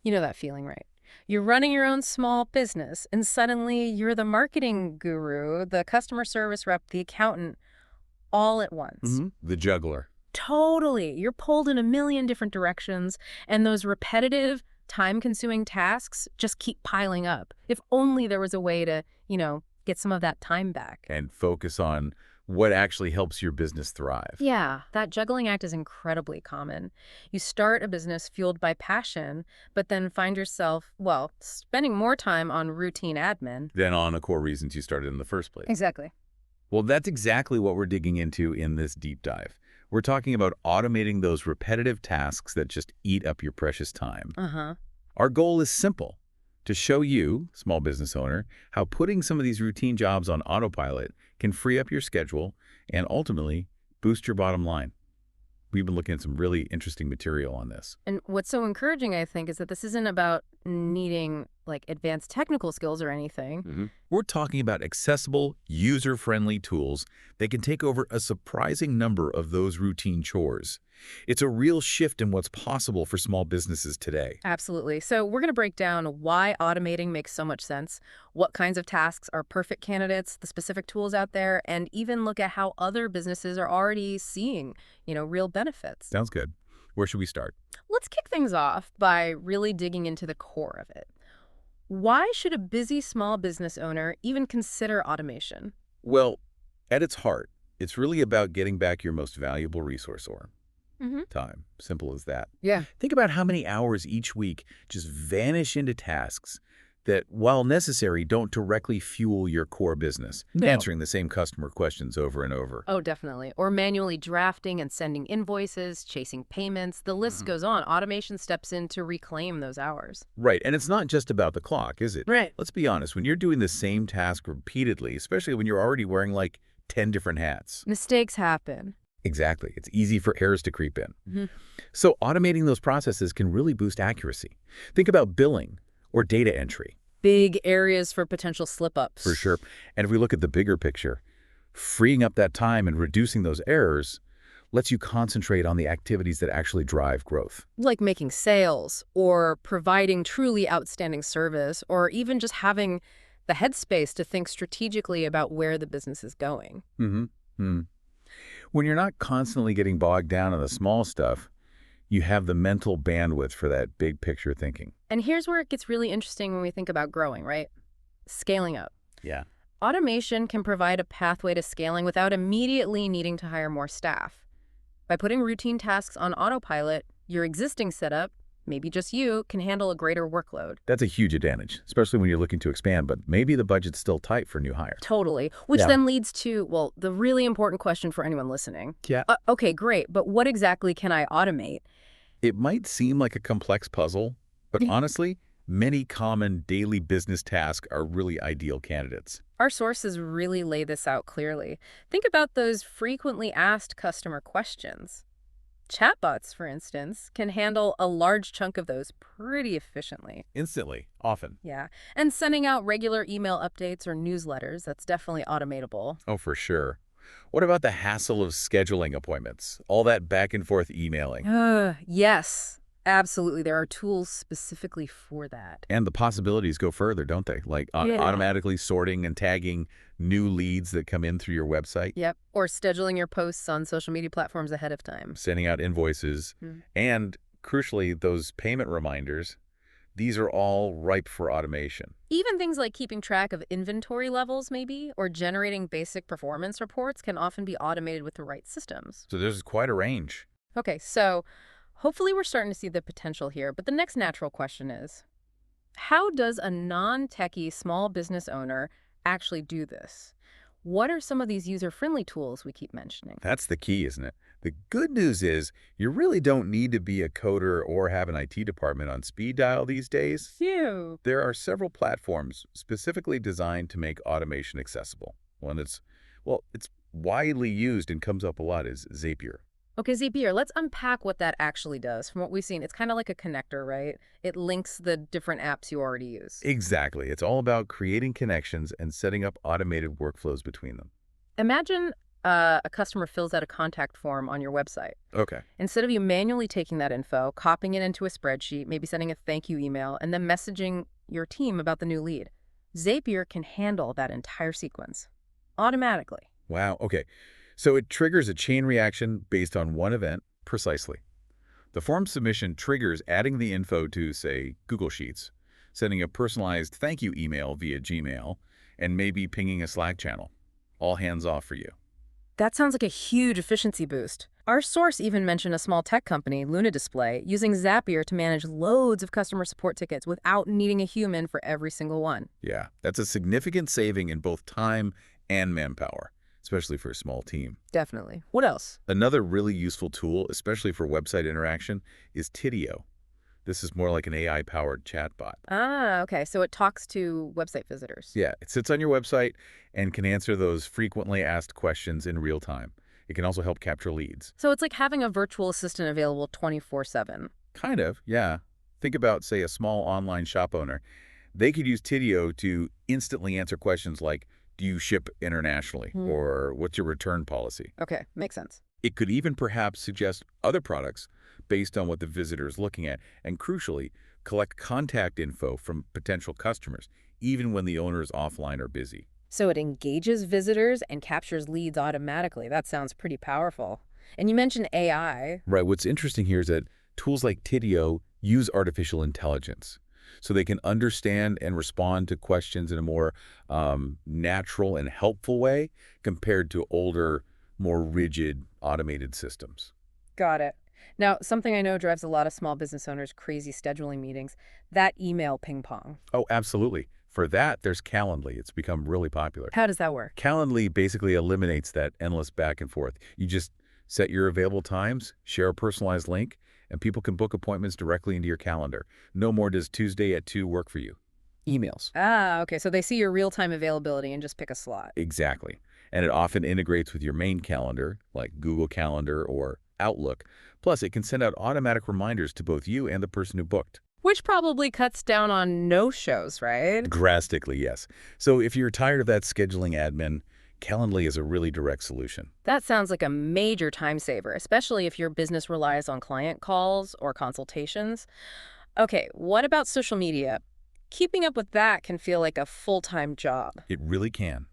You know that feeling, right? You're running your own small business, and suddenly you're the marketing guru, the customer service rep, the accountant, all at once. The juggler. Totally. You're pulled in a million different directions, and those repetitive, time-consuming tasks just keep piling up. If only there was a way to, get some of that time back. And focus on what actually helps your business thrive. Yeah, that juggling act is incredibly common. You start a business fueled by passion, but then find yourself, well, spending more time on routine admin. Than on the core reasons you started in the first place. Exactly. Well, that's exactly what we're digging into in this deep dive. We're talking about automating those repetitive tasks that just eat up your precious time. Uh-huh. Our goal is simple: to show you, small business owner, how putting some of these routine jobs on autopilot can free up your schedule and ultimately boost your bottom line. We've been looking at some really interesting material on this. And what's so encouraging, I think, is that this isn't about needing, advanced technical skills or anything. We're talking about accessible, user-friendly tools that can take over a surprising number of those routine chores. It's a real shift in what's possible for small businesses today. Absolutely. So we're going to break down why automating makes so much sense, what kinds of tasks are perfect candidates, the specific tools out there, and even look at how other businesses are already seeing, real benefits. Sounds good. Where should we start? Let's kick things off by really digging into the core of it. Why should a busy small business owner even consider automation? Well, at its heart, it's really about getting back your most valuable resource, or time. Simple as that. Yeah. Think about how many hours each week just vanish into tasks that, while necessary, don't directly fuel your core business, answering the same customer questions over and over. Oh, definitely. Or manually drafting and sending invoices, chasing payments. The list goes on. Automation steps in to reclaim those hours. Right, and it's not just about the clock, is it? Right. Let's be honest, when you're doing the same task repeatedly, especially when you're already wearing like 10 different hats. Mistakes happen. Exactly. It's easy for errors to creep in. So automating those processes can really boost accuracy. Think about billing or data entry. Big areas for potential slip-ups. For sure. And if we look at the bigger picture, freeing up that time and reducing those errors lets you concentrate on the activities that actually drive growth. Like making sales or providing truly outstanding service or even just having the headspace to think strategically about where the business is going. When you're not constantly getting bogged down in the small stuff, you have the mental bandwidth for that big picture thinking. And here's where it gets really interesting when we think about growing, right? Scaling up. Yeah. Automation can provide a pathway to scaling without immediately needing to hire more staff. By putting routine tasks on autopilot, your existing setup, maybe just you, can handle a greater workload. That's a huge advantage, especially when you're looking to expand, but maybe the budget's still tight for new hires. Totally. Which then leads to, well, the really important question for anyone listening. Yeah. Okay, great, but what exactly can I automate? It might seem like a complex puzzle, but honestly, many common daily business tasks are really ideal candidates. Our sources really lay this out clearly. Think about those frequently asked customer questions. Chatbots, for instance, can handle a large chunk of those pretty efficiently. Instantly, often. Yeah. And sending out regular email updates or newsletters, that's definitely automatable. Oh, for sure. What about the hassle of scheduling appointments? All that back and forth emailing. Yes, absolutely. There are tools specifically for that. And the possibilities go further, don't they? Like automatically sorting and tagging new leads that come in through your website. Yep. Or scheduling your posts on social media platforms ahead of time. Sending out invoices. And crucially, those payment reminders. These are all ripe for automation. Even things like keeping track of inventory levels, maybe, or generating basic performance reports can often be automated with the right systems. So there's quite a range. Okay, so hopefully we're starting to see the potential here, but the next natural question is, how does a non-techie small business owner actually do this? What are some of these user-friendly tools we keep mentioning? That's the key, isn't it? The good news is you really don't need to be a coder or have an IT department on speed dial these days. Phew. There are several platforms specifically designed to make automation accessible. One that's, it's widely used and comes up a lot is Zapier. Okay, Zapier, let's unpack what that actually does. From what we've seen, it's kind of like a connector, right? It links the different apps you already use. Exactly. It's all about creating connections and setting up automated workflows between them. Imagine a customer fills out a contact form on your website. Okay. Instead of you manually taking that info, copying it into a spreadsheet, maybe sending a thank you email, and then messaging your team about the new lead, Zapier can handle that entire sequence automatically. Wow. Okay. So it triggers a chain reaction based on one event precisely. The form submission triggers adding the info to, say, Google Sheets, sending a personalized thank you email via Gmail, and maybe pinging a Slack channel. All hands off for you. That sounds like a huge efficiency boost. Our source even mentioned a small tech company, Luna Display, using Zapier to manage loads of customer support tickets without needing a human for every single one. Yeah, that's a significant saving in both time and manpower, especially for a small team. Definitely. What else? Another really useful tool, especially for website interaction, is Tidio. This is more like an AI-powered chatbot. Ah, okay. So it talks to website visitors. Yeah, it sits on your website and can answer those frequently asked questions in real time. It can also help capture leads. So it's like having a virtual assistant available 24/7. Kind of, yeah. Think about, say, a small online shop owner. They could use Tidio to instantly answer questions like, do you ship internationally? Hmm. Or what's your return policy? Okay, makes sense. It could even perhaps suggest other products based on what the visitor is looking at, and crucially, collect contact info from potential customers, even when the owner is offline or busy. So it engages visitors and captures leads automatically. That sounds pretty powerful. And you mentioned AI. Right, what's interesting here is that tools like Tidio use artificial intelligence, so they can understand and respond to questions in a more natural and helpful way compared to older, more rigid, automated systems. Got it. Now, something I know drives a lot of small business owners crazy scheduling meetings, that email ping pong. Oh, absolutely. For that, there's Calendly. It's become really popular. How does that work? Calendly basically eliminates that endless back and forth. You just set your available times, share a personalized link, and people can book appointments directly into your calendar. No more does Tuesday at 2 work for you. Emails. Ah, okay. So they see your real-time availability and just pick a slot. Exactly. And it often integrates with your main calendar, like Google Calendar or Outlook. Plus, it can send out automatic reminders to both you and the person who booked. Which probably cuts down on no-shows, right? Drastically, yes. So if you're tired of that scheduling admin, Calendly is a really direct solution. That sounds like a major time saver, especially if your business relies on client calls or consultations. Okay, what about social media? Keeping up with that can feel like a full-time job. It really can.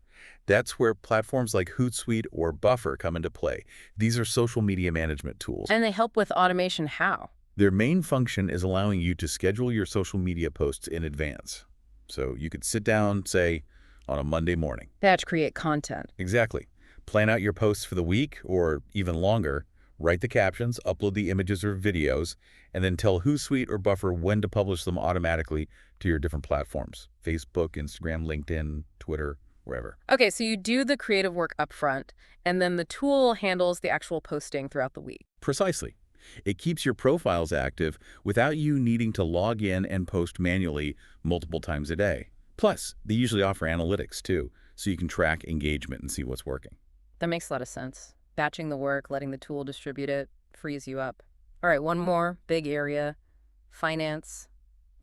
That's where platforms like Hootsuite or Buffer come into play. These are social media management tools. And they help with automation how? Their main function is allowing you to schedule your social media posts in advance. So you could sit down, say, on a Monday morning. Batch create content. Exactly. Plan out your posts for the week or even longer, write the captions, upload the images or videos, and then tell Hootsuite or Buffer when to publish them automatically to your different platforms: Facebook, Instagram, LinkedIn, Twitter, wherever. Okay, so you do the creative work up front, and then the tool handles the actual posting throughout the week. Precisely. It keeps your profiles active without you needing to log in and post manually multiple times a day. Plus, they usually offer analytics too, so you can track engagement and see what's working. That makes a lot of sense. Batching the work, letting the tool distribute it, frees you up. All right, one more big area: finance,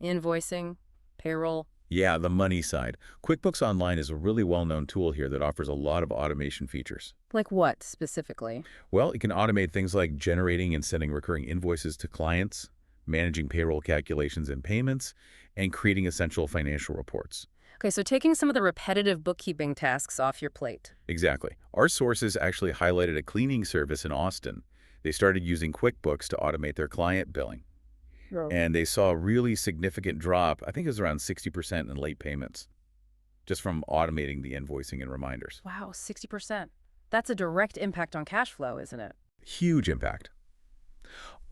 invoicing, payroll. Yeah, the money side. QuickBooks Online is a really well-known tool here that offers a lot of automation features. Like what, specifically? Well, it can automate things like generating and sending recurring invoices to clients, managing payroll calculations and payments, and creating essential financial reports. Okay, so taking some of the repetitive bookkeeping tasks off your plate. Exactly. Our sources actually highlighted a cleaning service in Austin. They started using QuickBooks to automate their client billing. Oh. And they saw a really significant drop, I think it was around 60% in late payments, just from automating the invoicing and reminders. Wow, 60%. That's a direct impact on cash flow, isn't it? Huge impact.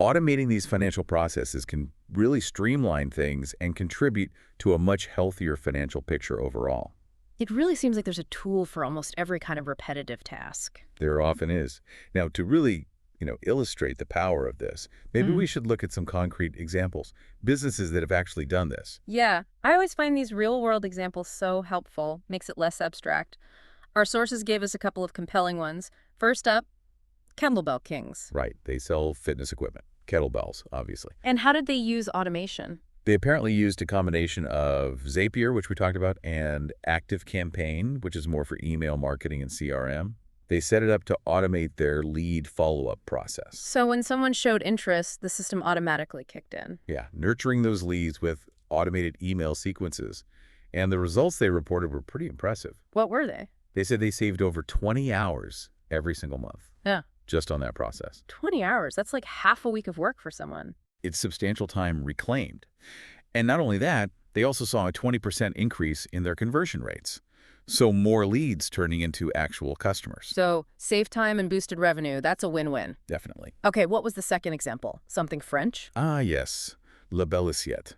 Automating these financial processes can really streamline things and contribute to a much healthier financial picture overall. It really seems like there's a tool for almost every kind of repetitive task. There often is. Now, to really illustrate the power of this, maybe we should look at some concrete examples, businesses that have actually done this. Yeah, I always find these real-world examples so helpful, makes it less abstract. Our sources gave us a couple of compelling ones. First up, Kettlebell Kings. Right. They sell fitness equipment, kettlebells, obviously. And how did they use automation? They apparently used a combination of Zapier, which we talked about, and ActiveCampaign, which is more for email marketing and CRM. They set it up to automate their lead follow-up process. So when someone showed interest, the system automatically kicked in. Yeah, nurturing those leads with automated email sequences. And the results they reported were pretty impressive. What were they? They said they saved over 20 hours every single month Yeah. just on that process. 20 hours. That's like half a week of work for someone. It's substantial time reclaimed. And not only that, they also saw a 20% increase in their conversion rates. So more leads turning into actual customers. So save time and boosted revenue. That's a win-win. Definitely. Okay, what was the second example? Something French? Ah, yes. La Belle Assiette.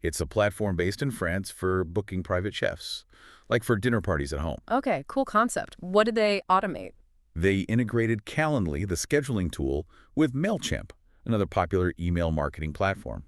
It's a platform based in France for booking private chefs, like for dinner parties at home. Okay, cool concept. What did they automate? They integrated Calendly, the scheduling tool, with MailChimp, another popular email marketing platform.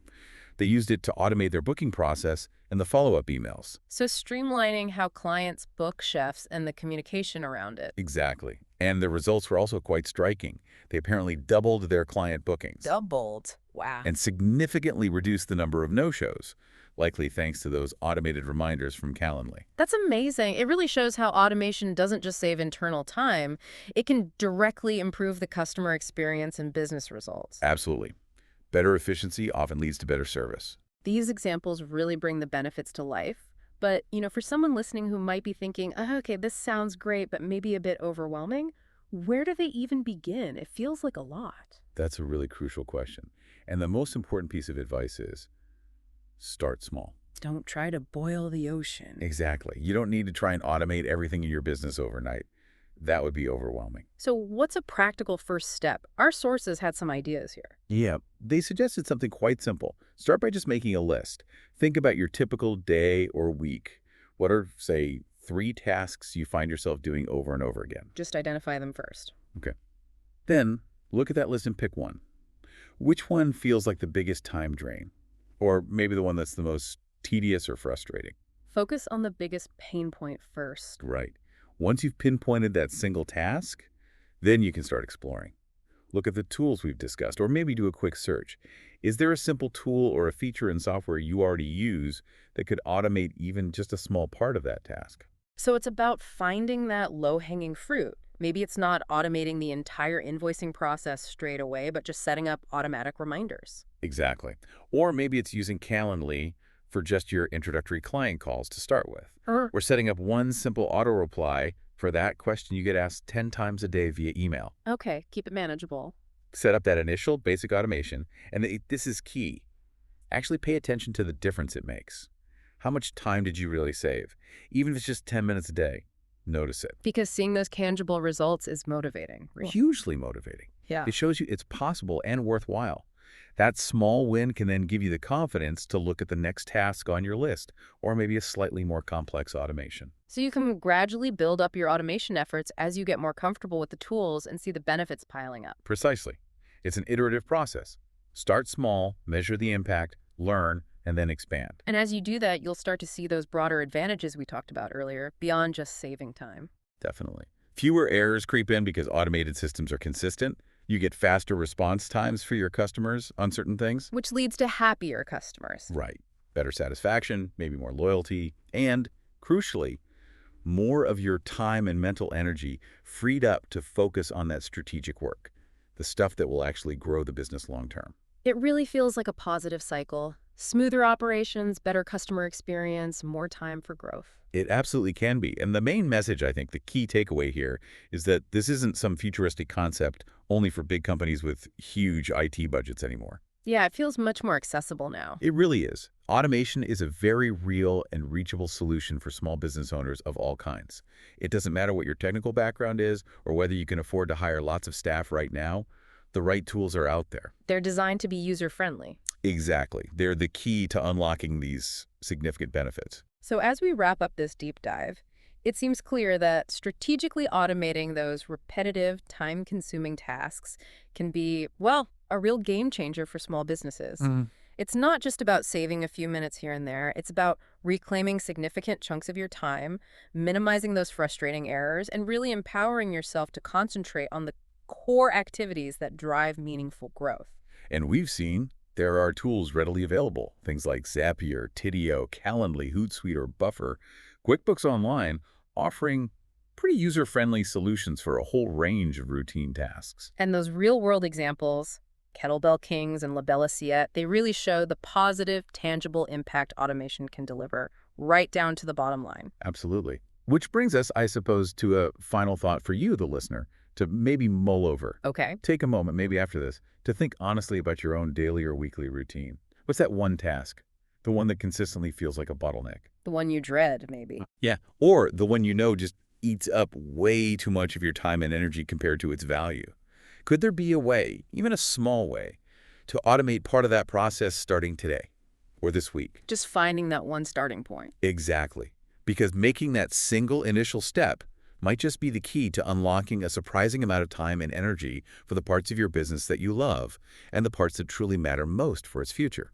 They used it to automate their booking process and the follow-up emails. So streamlining how clients book chefs and the communication around it. Exactly. And the results were also quite striking. They apparently doubled their client bookings Doubled. Wow. and significantly reduced the number of no-shows, likely thanks to those automated reminders from Calendly. That's amazing. It really shows how automation doesn't just save internal time, it can directly improve the customer experience and business results. Absolutely. Better efficiency often leads to better service. These examples really bring the benefits to life. But, for someone listening who might be thinking, oh, okay, this sounds great, but maybe a bit overwhelming, where do they even begin? It feels like a lot. That's a really crucial question. And the most important piece of advice is start small. Don't try to boil the ocean. Exactly. You don't need to try and automate everything in your business overnight. That would be overwhelming. So what's a practical first step? Our sources had some ideas here. Yeah, they suggested something quite simple. Start by just making a list. Think about your typical day or week. What are, say, 3 tasks you find yourself doing over and over again? Just identify them first. Okay. Then look at that list and pick one. Which one feels like the biggest time drain? Or maybe the one that's the most tedious or frustrating? Focus on the biggest pain point first. Right. Once you've pinpointed that single task, then you can start exploring. Look at the tools we've discussed, or maybe do a quick search. Is there a simple tool or a feature in software you already use that could automate even just a small part of that task? So it's about finding that low-hanging fruit. Maybe it's not automating the entire invoicing process straight away, but just setting up automatic reminders. Exactly. Or maybe it's using Calendly for just your introductory client calls to start with. Or setting up one simple auto-reply for that question you get asked 10 times a day via email. Okay, keep it manageable. Set up that initial basic automation, and this is key. Actually pay attention to the difference it makes. How much time did you really save? Even if it's just 10 minutes a day, notice it. Because seeing those tangible results is motivating. Hugely motivating. Yeah. It shows you it's possible and worthwhile. That small win can then give you the confidence to look at the next task on your list, or maybe a slightly more complex automation. So you can gradually build up your automation efforts as you get more comfortable with the tools and see the benefits piling up. Precisely. It's an iterative process. Start small, measure the impact, learn, and then expand. And as you do that, you'll start to see those broader advantages we talked about earlier, beyond just saving time. Definitely. Fewer errors creep in because automated systems are consistent. You get faster response times for your customers on certain things. Which leads to happier customers. Right. Better satisfaction, maybe more loyalty, and, crucially, more of your time and mental energy freed up to focus on that strategic work, the stuff that will actually grow the business long term. It really feels like a positive cycle. Smoother operations, better customer experience, more time for growth. It absolutely can be. And the main message, I think, the key takeaway here is that this isn't some futuristic concept only for big companies with huge IT budgets anymore. Yeah, it feels much more accessible now. It really is. Automation is a very real and reachable solution for small business owners of all kinds. It doesn't matter what your technical background is or whether you can afford to hire lots of staff right now. The right tools are out there. They're designed to be user-friendly. Exactly. They're the key to unlocking these significant benefits. So as we wrap up this deep dive, it seems clear that strategically automating those repetitive, time-consuming tasks can be, well, a real game changer for small businesses. It's not just about saving a few minutes here and there. It's about reclaiming significant chunks of your time, minimizing those frustrating errors, and really empowering yourself to concentrate on the core activities that drive meaningful growth. And we've seen there are tools readily available, things like Zapier, Tidio, Calendly, Hootsuite, or Buffer, QuickBooks Online, offering Pretty user-friendly solutions for a whole range of routine tasks. And those real-world examples, Kettlebell Kings and La Bella Siete, they really show the positive, tangible impact automation can deliver, right down to the bottom line. Absolutely. Which brings us, I suppose, to a final thought for you, the listener, to maybe mull over. Okay. Take a moment, maybe after this, to think honestly about your own daily or weekly routine. What's that one task? The one that consistently feels like a bottleneck. The one you dread, maybe. Yeah. Or the one you know just eats up way too much of your time and energy compared to its value. Could there be a way, even a small way, to automate part of that process starting today or this week? Just finding that one starting point. Exactly. Because making that single initial step might just be the key to unlocking a surprising amount of time and energy for the parts of your business that you love and the parts that truly matter most for its future.